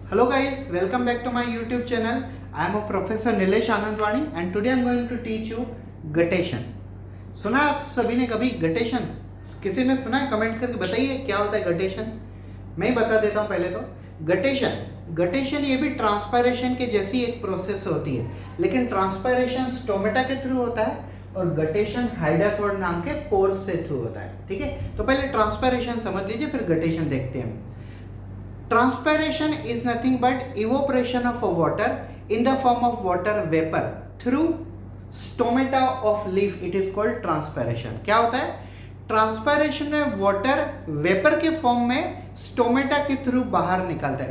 Hello guys, welcome back to my YouTube channel. I am a Professor Nilesh Anandwani and today I am going to teach you guttation. सुना आप सभी ने कभी guttation? किसी ने सुना है? कमेंट करके बताइए क्या होता है गटेशन। मैं ही बता देता हूँ पहले तो। गटेशन ये भी ट्रांसपायरेशन के जैसी एक प्रोसेस होती है, लेकिन ट्रांसपायरेशन स्टोमेटा के थ्रू होता है और गटेशन हाइडाथोड नाम के पोर्स से थ्रू होता है। ठीक है, तो पहले ट्रांसपायरेशन समझ लीजिए, फिर गटेशन देखते हैं। Transpiration is nothing but evaporation of water in the form of water vapor through stomata of leaf. It is called transpiration. क्या होता है? ट्रांसपायरेशन में वाटर वेपर के फॉर्म में स्टोमेटा के थ्रू बाहर निकलता है,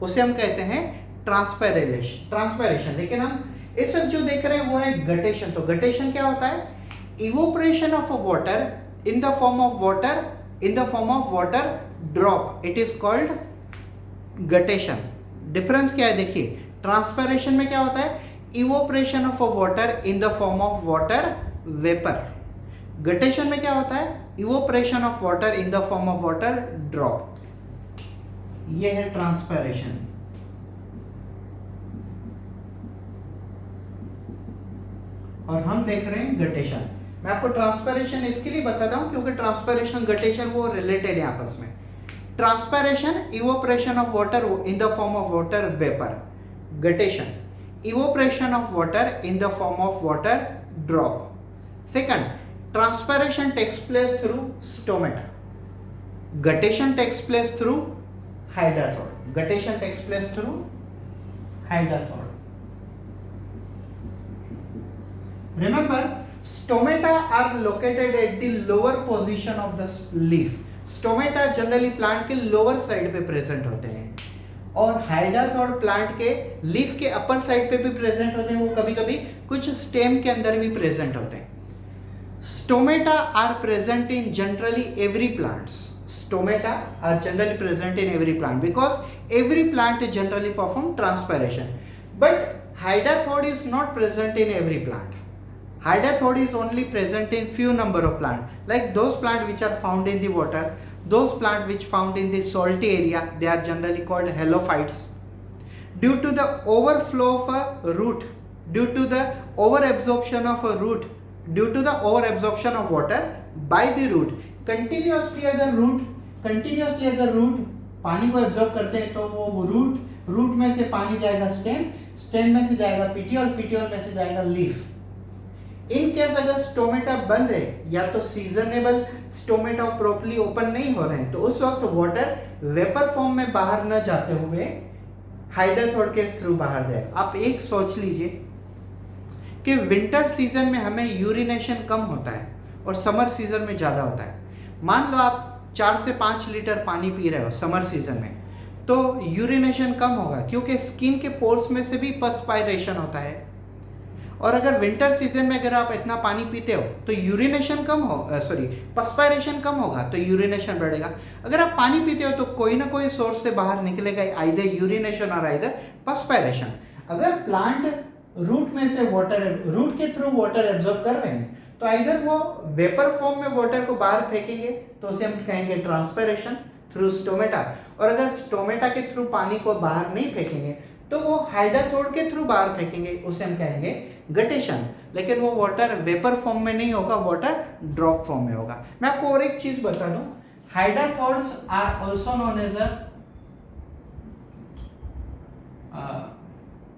उसे हम कहते हैं ट्रांसपायरेशन। लेकिन हम इस वक्त जो देख रहे हैं वो है गटेशन। तो गटेशन क्या होता है? Evaporation of water in the form of water drop, it is called guttation. Difference क्या है देखिए, ट्रांसपायरेशन में क्या होता है? Evaporation of water in the form of water vapour. Guttation में क्या होता है? Evaporation of water in the form of water drop. ये है ट्रांसपायरेशन। और हम देख रहे हैं गटेशन। मैं आपको ट्रांसपायरेशन इसके लिए बताता हूं क्योंकि ट्रांसपायरेशन गटेशन वो रिलेटेड है आपस में। Transpiration evaporation of water in the form of water vapour. Guttation evaporation of water in the form of water drop. Second, transpiration takes place through stomata, guttation takes place through hydathode. Guttation takes place through hydathode. Remember, stomata are located at the lower position of the leaf. Stomata generally plant के lower side पे present होते हैं और hydathode plant के leaf के upper side पे भी present होते हैं। वो कभी कभी कुछ स्टेम के अंदर भी प्रेजेंट होते हैं। Stomata are present in generally every plants. Stomata are generally present in every plant because every plant generally perform transpiration. But hydathode is not present in every plant. Hydathode is only present in few number of plants, like those plants which are found in the water, those plants which found in the salty area, they are generally called halophytes. Due to the overflow of a root, due to the overabsorption of a root, due to the overabsorption of water by the root, continuously अगर root पानी को absorb करते हैं तो वो root में से पानी जाएगा स्टेम में से जाएगा पिटियोल में से जाएगा लीफ। इन केस अगर स्टोमेटा बंद है या तो सीजनेबल स्टोमेटा प्रॉपर्ली ओपन नहीं हो रहे हैं तो उस वक्त वाटर वेपर फॉर्म में बाहर न जाते हुए हाइडाथोड के थ्रू बाहर जाए। आप एक सोच लीजिए कि विंटर सीजन में हमें यूरिनेशन कम होता है और समर सीजन में ज़्यादा होता है। मान लो आप 4 से 5 लीटर पानी पी रहे हो समर सीजन में, तो यूरिनेशन कम होगा क्योंकि स्किन के पोर्स में से भी पर्सपायरेशन होता है। और अगर विंटर सीजन में अगर आप इतना पानी पीते हो तो पर्सपायरेशन कम होगा तो यूरिनेशन बढ़ेगा। अगर आप पानी पीते हो तो कोई ना कोई सोर्स से बाहर निकलेगा, आइदर यूरिनेशन और आइदर पर्सपायरेशन। अगर प्लांट रूट के थ्रू वाटर एब्जॉर्ब कर रहे हैं तो आइदर वो वेपर फॉर्म में वाटर को बाहर फेंकेंगे तो उसे हम कहेंगे ट्रांसपायरेशन थ्रू स्टोमेटा, और अगर स्टोमेटा के थ्रू पानी को बाहर नहीं फेंकेंगे तो वो हाइडाथोड के थ्रू बाहर फेंकेंगे, उसे हम कहेंगे गटेशन। लेकिन वो वाटर वेपर फॉर्म में नहीं होगा, वाटर ड्रॉप फॉर्म में होगा। मैं आपको और एक चीज बता दूं, hydathodes are also known as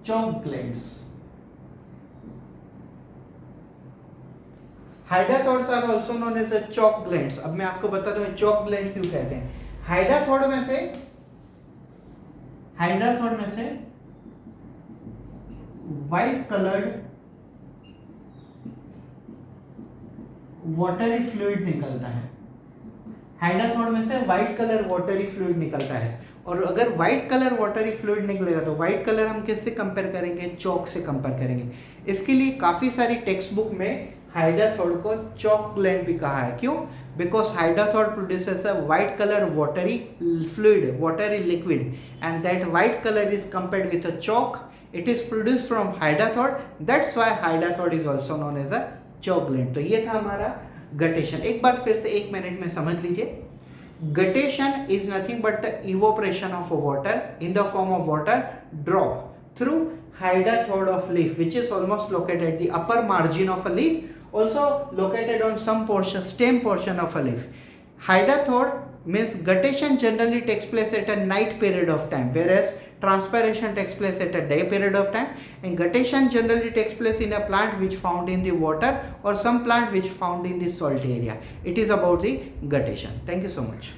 chalk glands. Hydathodes are also known as chalk glands. अब मैं आपको बता दूं चॉक ग्लैंड क्यों कहते हैं। हाइडाथोड में से व्हाइट कलर्ड वाटरी फ्लूइड निकलता है। हाइडाथोड में से व्हाइट कलर वाटरी फ्लूइड निकलता है। और अगर व्हाइट कलर वाटरी फ्लूइड निकलेगा तो व्हाइट कलर हम किससे कंपेयर करेंगे? चॉक से कंपेयर करेंगे। इसके लिए काफी सारी टेक्स्ट बुक में हाइडाथोड को चॉक ग्लैंड भी कहा है। क्यों? Because hydathode produces a white colour watery fluid, watery liquid, and that white colour is compared with a chalk. It is produced from hydathode. That's why hydathode is also known as a chalk gland. तो ये था हमारा guttation. एक बार फिर से 1 minute में समझ लीजिए Guttation is nothing but the evaporation of water in the form of water drop through hydathode of leaf, which is almost located at the upper margin of a leaf, also located on some portion, stem portion of a leaf. Hydathode means guttation generally takes place at a night period of time, whereas transpiration takes place at a day period of time, and guttation generally takes place in a plant which found in the water or some plant which found in the salt area. It is about the guttation. Thank you so much.